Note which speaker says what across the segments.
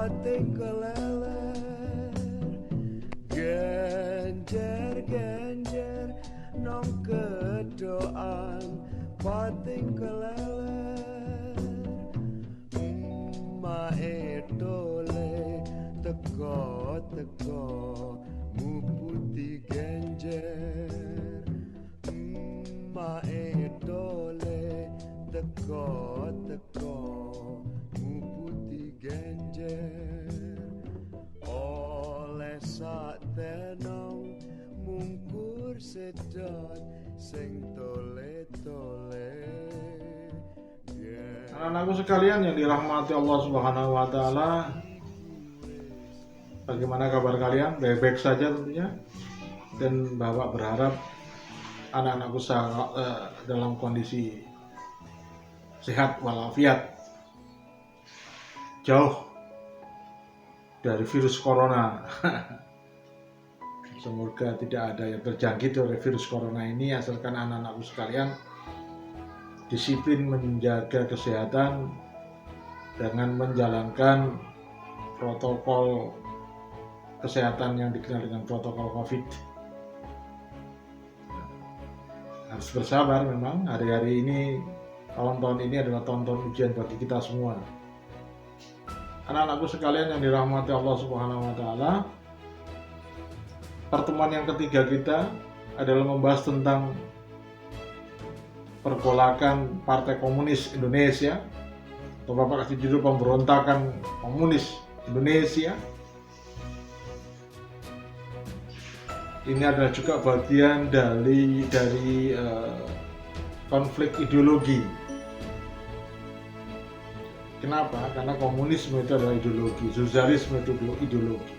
Speaker 1: pating keleler, genjer-genjer nong kedoan pating keleler, mae tole teko-teko mu putih genjer, mae tole teko-teko mu putih genjer, oleh sak tenong mungkur sedot sing tole-tole.
Speaker 2: Anak-anakku sekalian yang dirahmati Allah Subhanahu wa taala, bagaimana kabar kalian? Baik-baik saja tentunya. Dan Bapak berharap anak-anakku dalam kondisi sehat walafiat, jauh dari virus corona. Semoga tidak ada yang terjangkit oleh virus corona ini, asalkan anak-anakku sekalian disiplin menjaga kesehatan dengan menjalankan protokol kesehatan yang dikenal dengan protokol COVID. Harus bersabar memang, hari-hari ini, tahun-tahun ini adalah tahun-tahun ujian bagi kita semua. Anak-anakku sekalian yang dirahmati Allah Subhanahu wa taala, pertemuan yang ketiga kita adalah membahas tentang pergolakan Partai Komunis Indonesia, atau Bapak kasih judul pemberontakan komunis Indonesia. Ini adalah juga bagian dari konflik ideologi. Kenapa? Karena komunisme itu adalah ideologi, sosialisme itu ideologi.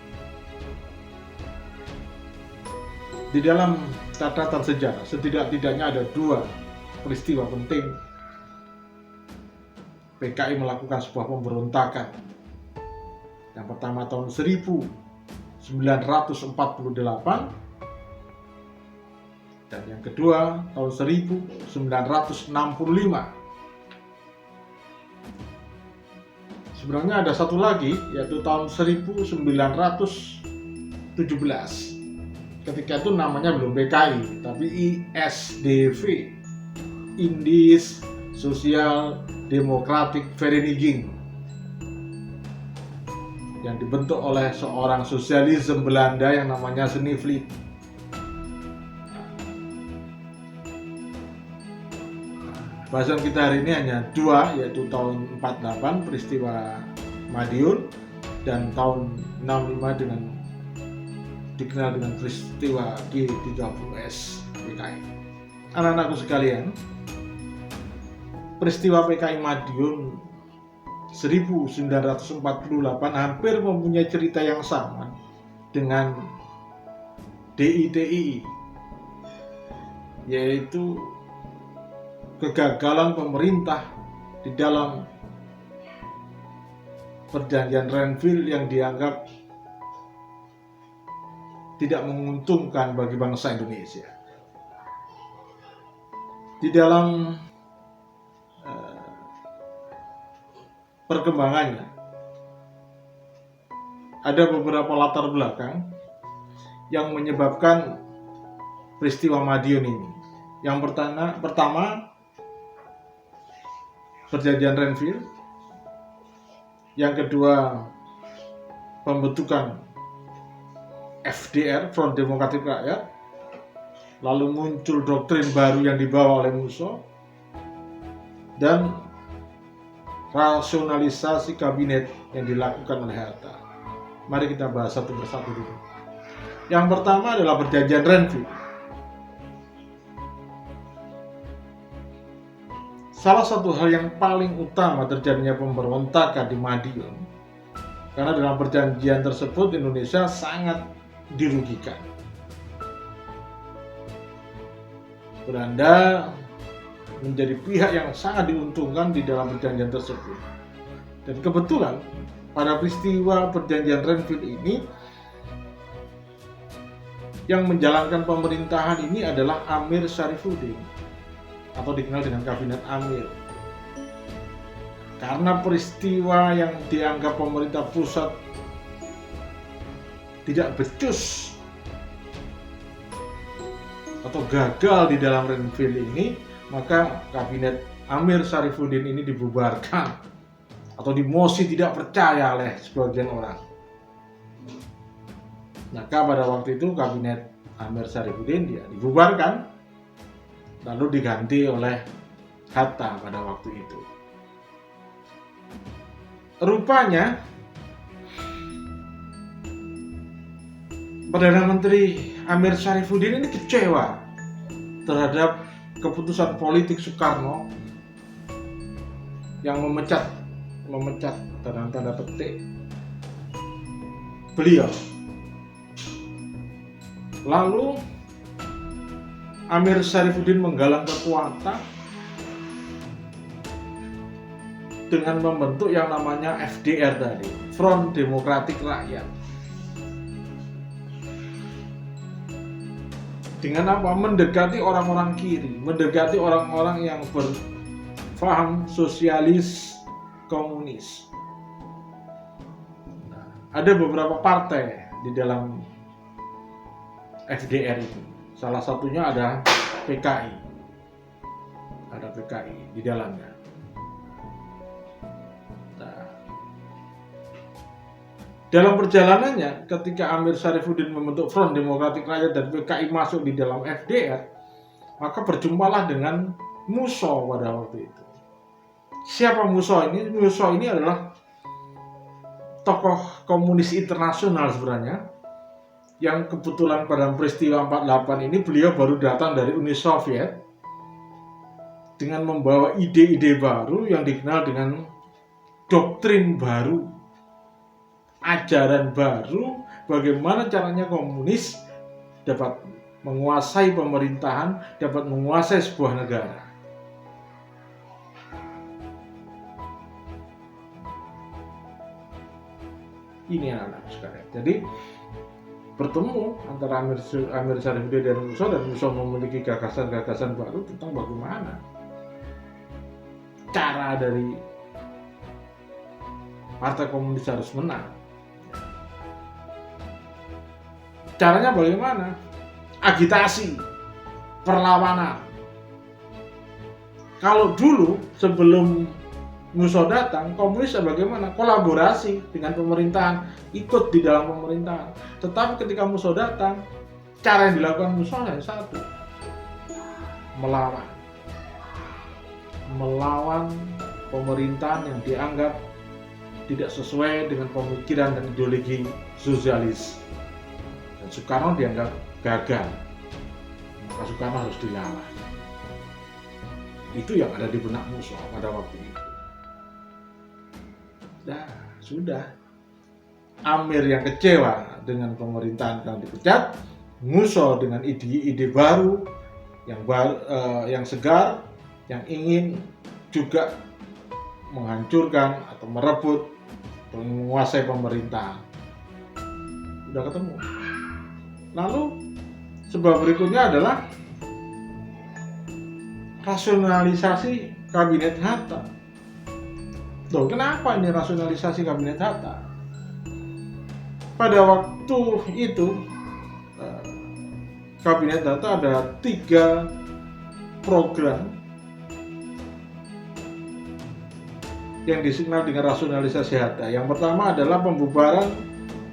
Speaker 2: Di dalam catatan sejarah, setidak-tidaknya ada dua peristiwa penting PKI melakukan sebuah pemberontakan. Yang pertama tahun 1948 dan yang kedua tahun 1965. Sebenarnya ada satu lagi, yaitu tahun 1917. Ketika itu namanya belum PKI, tapi ISDV, Indies Social Democratic Vereniging, yang dibentuk oleh seorang sosialisme Belanda yang namanya Snevely. Bahasan kita hari ini hanya dua, yaitu tahun 48 peristiwa Madiun dan tahun 65 dikenal dengan peristiwa G30S PKI. Anak-anakku sekalian, peristiwa PKI Madiun 1948 hampir mempunyai cerita yang sama dengan DITII, yaitu kegagalan pemerintah di dalam perjanjian Renville yang dianggap tidak menguntungkan bagi bangsa Indonesia. Di dalam perkembangannya ada beberapa latar belakang yang menyebabkan peristiwa Madiun ini. Yang pertama perjanjian Renville, yang kedua pembentukan FDR, Front Demokratik Rakyat, lalu muncul doktrin baru yang dibawa oleh Musso, dan rasionalisasi kabinet yang dilakukan oleh Hatta. Mari kita bahas satu persatu dulu. Yang pertama adalah perjanjian Renville. Salah satu hal yang paling utama terjadinya pemberontakan di Madiun, karena dalam perjanjian tersebut Indonesia sangat dirugikan. Belanda menjadi pihak yang sangat diuntungkan di dalam perjanjian tersebut. Dan kebetulan pada peristiwa perjanjian Renville ini, yang menjalankan pemerintahan ini adalah Amir Syarifuddin, atau dikenal dengan Kabinet Amir. karena peristiwa yang dianggap pemerintah pusat tidak becus atau gagal di dalam renvil ini, maka kabinet Amir Syarifuddin ini dibubarkan atau dimosi tidak percaya oleh sebagian orang. Maka pada waktu itu kabinet Amir Syarifuddin dia dibubarkan, lalu diganti oleh Hatta pada waktu itu. Rupanya Perdana Menteri Amir Syarifuddin ini kecewa terhadap keputusan politik Soekarno yang memecat dalam tanda petik beliau. Lalu Amir Syarifuddin menggalang kekuatan dengan membentuk yang namanya FDR tadi, Front Demokratik Rakyat. Dengan apa? Mendekati orang-orang kiri, mendekati orang-orang yang berpaham sosialis komunis. Nah, ada beberapa partai di dalam FDR itu. Salah satunya ada PKI. Ada PKI di dalamnya. Nah, dalam perjalanannya ketika Amir Syarifuddin membentuk Front Demokratik Rakyat dan PKI masuk di dalam FDR, maka berjumpalah dengan Musso pada waktu itu. Siapa Musso ini? Musso ini adalah tokoh komunis internasional sebenarnya, yang kebetulan pada peristiwa 48 ini beliau baru datang dari Uni Soviet dengan membawa ide-ide baru yang dikenal dengan doktrin baru, ajaran baru, bagaimana caranya komunis dapat menguasai pemerintahan, dapat menguasai sebuah negara. Ini anak-anak sekalian. Jadi bertemu antara Amir Syarifuddin dan Musso memiliki gagasan-gagasan baru tentang bagaimana cara dari Partai Komunis harus menang. Caranya bagaimana? Agitasi, perlawanan. Kalau dulu sebelum Musso datang, komunis bagaimana? Kolaborasi dengan pemerintahan, ikut di dalam pemerintahan. Tetapi ketika Musso datang, cara yang dilakukan Musso hanya satu: melawan pemerintahan yang dianggap tidak sesuai dengan pemikiran dan ideologi sosialis. Dan Soekarno dianggap gagal, maka Soekarno harus dilawan. Itu yang ada di benak Musso pada waktu itu. Nah, sudah. Amir yang kecewa dengan pemerintahan yang dipecat, Musso dengan ide-ide baru, yang segar, yang ingin juga menghancurkan atau merebut, menguasai pemerintahan. Sudah ketemu. Lalu sebab berikutnya adalah rasionalisasi kabinet Hatta. Loh, kenapa ini rasionalisasi kabinet Hatta? Pada waktu itu kabinet Hatta ada 3 program yang dikenal dengan rasionalisasi Hatta. Yang pertama adalah pembubaran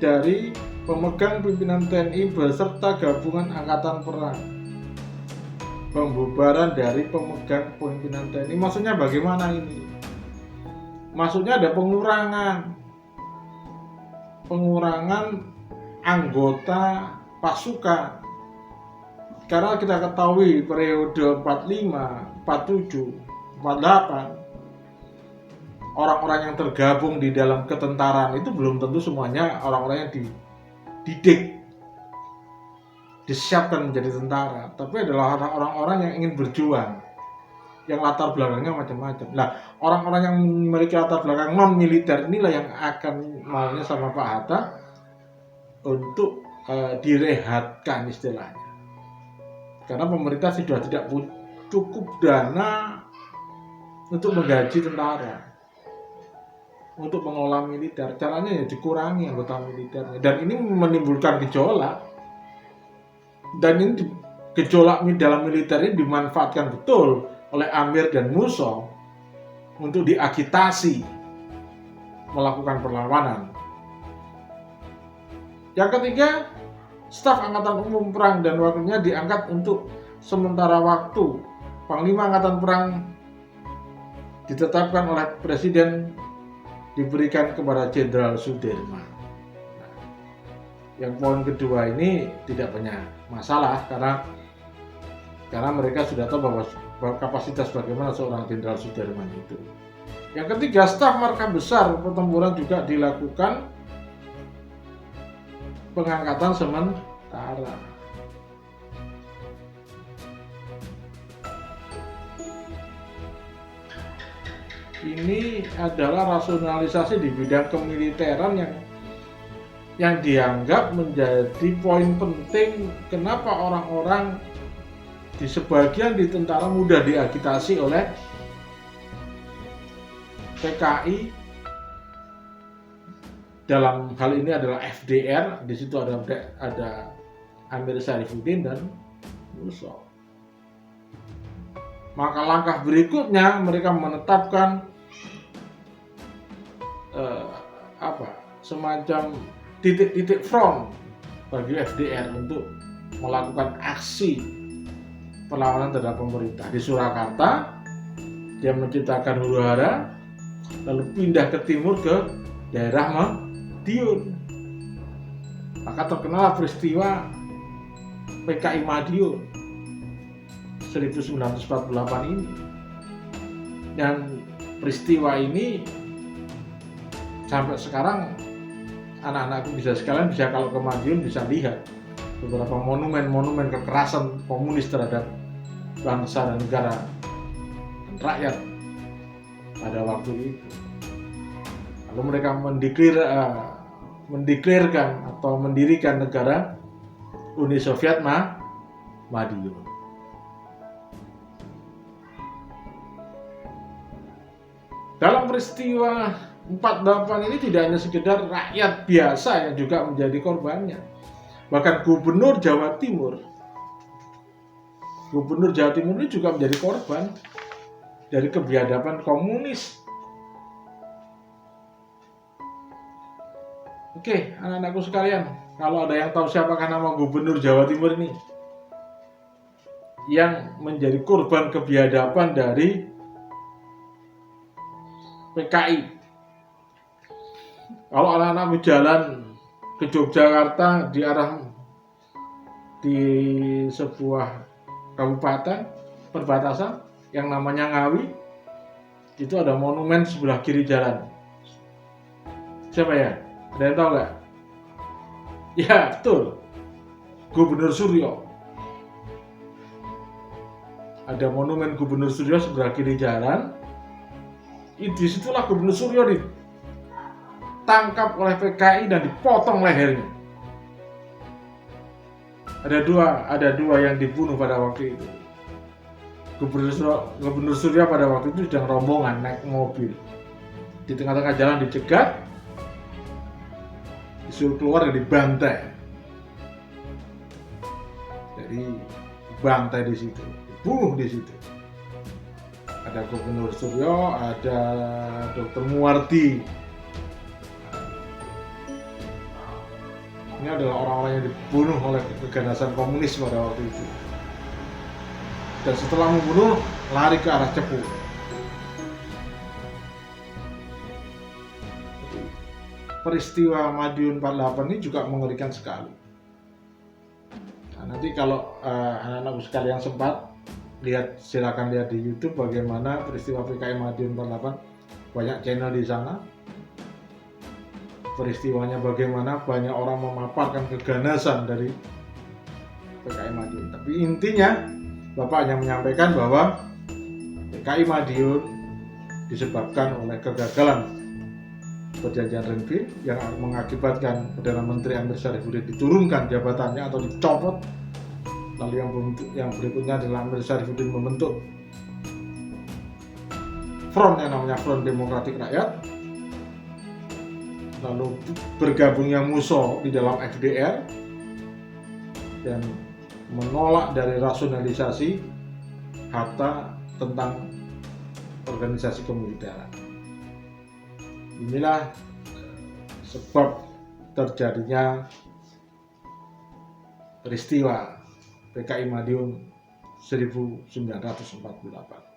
Speaker 2: dari pemegang pimpinan TNI beserta gabungan angkatan perang. Pembubaran dari pemegang pimpinan TNI, maksudnya bagaimana ini? Maksudnya ada pengurangan anggota pasukan. Karena kita ketahui periode 45, 47, 48, orang-orang yang tergabung di dalam ketentaraan itu belum tentu semuanya orang-orang yang dididik, disiapkan menjadi tentara, tapi adalah orang-orang yang ingin berjuang, yang latar belakangnya macam-macam. Nah, orang-orang yang memiliki latar belakang non militer inilah yang akan maunya sama Pak Hatta untuk direhatkan istilahnya, karena pemerintah sudah tidak cukup dana untuk menggaji tentara. untuk mengelola militer. Caranya ya dikurangi anggota militernya, dan ini menimbulkan gejolak. Dan ini gejolak dalam militer ini dimanfaatkan betul oleh Amir dan Musso untuk diagitasi melakukan perlawanan. Yang ketiga, staf Angkatan Umum Perang dan wakilnya diangkat untuk sementara waktu. Panglima Angkatan Perang ditetapkan oleh Presiden, diberikan kepada Jenderal Sudirman. Yang poin kedua ini tidak banyak masalah karena mereka sudah tahu bahwa kapasitas bagaimana seorang Jenderal Sudirman itu. Yang ketiga, staf markah besar pertempuran juga dilakukan pengangkatan sementara. Ini adalah rasionalisasi di bidang kemiliteran yang dianggap menjadi poin penting kenapa orang-orang di sebagian di tentara mudah diagitasi oleh PKI. Dalam hal ini adalah FDR, di situ ada Amir Syarifuddin dan Musso. Maka langkah berikutnya mereka menetapkan semacam titik-titik front bagi FDR untuk melakukan aksi perlawanan terhadap pemerintah. Di Surakarta dia menciptakan huru-hara, lalu pindah ke timur ke daerah Madiun. Maka terkenal peristiwa PKI Madiun 1948 ini. Dan peristiwa ini sampai sekarang anak-anakku bisa kalau ke Madiun bisa lihat beberapa monumen kekerasan komunis terhadap bangsa dan negara dan rakyat pada waktu itu. Lalu mereka mendeklarasikan atau mendirikan negara Uni Soviet Madiun. Dalam peristiwa 48 ini tidak hanya sekedar rakyat biasa yang juga menjadi korbannya. Bahkan Gubernur Jawa Timur ini juga menjadi korban dari kebiadaban komunis. Oke, anak-anakku sekalian, kalau ada yang tahu siapakah nama Gubernur Jawa Timur ini yang menjadi korban kebiadaban dari PKI. Kalau anak-anak jalan ke Yogyakarta di sebuah kabupaten perbatasan yang namanya Ngawi, itu ada monumen sebelah kiri jalan. Siapa ya? Ada yang tahu nggak? Ya, betul. Gubernur Suryo. Ada monumen Gubernur Suryo sebelah kiri jalan. Disitulah Gubernur Suryo ditangkap oleh PKI dan dipotong lehernya. Ada dua yang dibunuh pada waktu itu. Gubernur Suryo pada waktu itu sedang rombongan naik mobil. Di tengah-tengah jalan dicegat, disuruh keluar dan dibantai. Jadi bantai di situ, dibunuh di situ. Ada Gubernur Suryo, ada Dr. Muwardi. Ini adalah orang-orang yang dibunuh oleh keganasan komunis pada waktu itu. Dan setelah membunuh, lari ke arah Cepu. Peristiwa Madiun 48 ini juga mengerikan sekali. Nah, nanti kalau anak-anak sekalian sempat silakan lihat di YouTube bagaimana peristiwa PKI Madiun 48. Banyak channel di sana. Peristiwanya bagaimana banyak orang memaparkan keganasan dari PKI Madiun. Tapi intinya Bapak hanya menyampaikan bahwa PKI Madiun disebabkan oleh kegagalan perjanjian Renville yang mengakibatkan Perdana Menteri Amir Syarifuddin diturunkan jabatannya atau dicopot. Lalu yang berikutnya adalah Amir Syarifuddin membentuk front yang namanya Front Demokratik Rakyat. lalu bergabungnya MUSO di dalam FDR, dan menolak dari rasionalisasi harta tentang organisasi kemiliteran. Inilah sebab terjadinya peristiwa PKI Madiun 1948.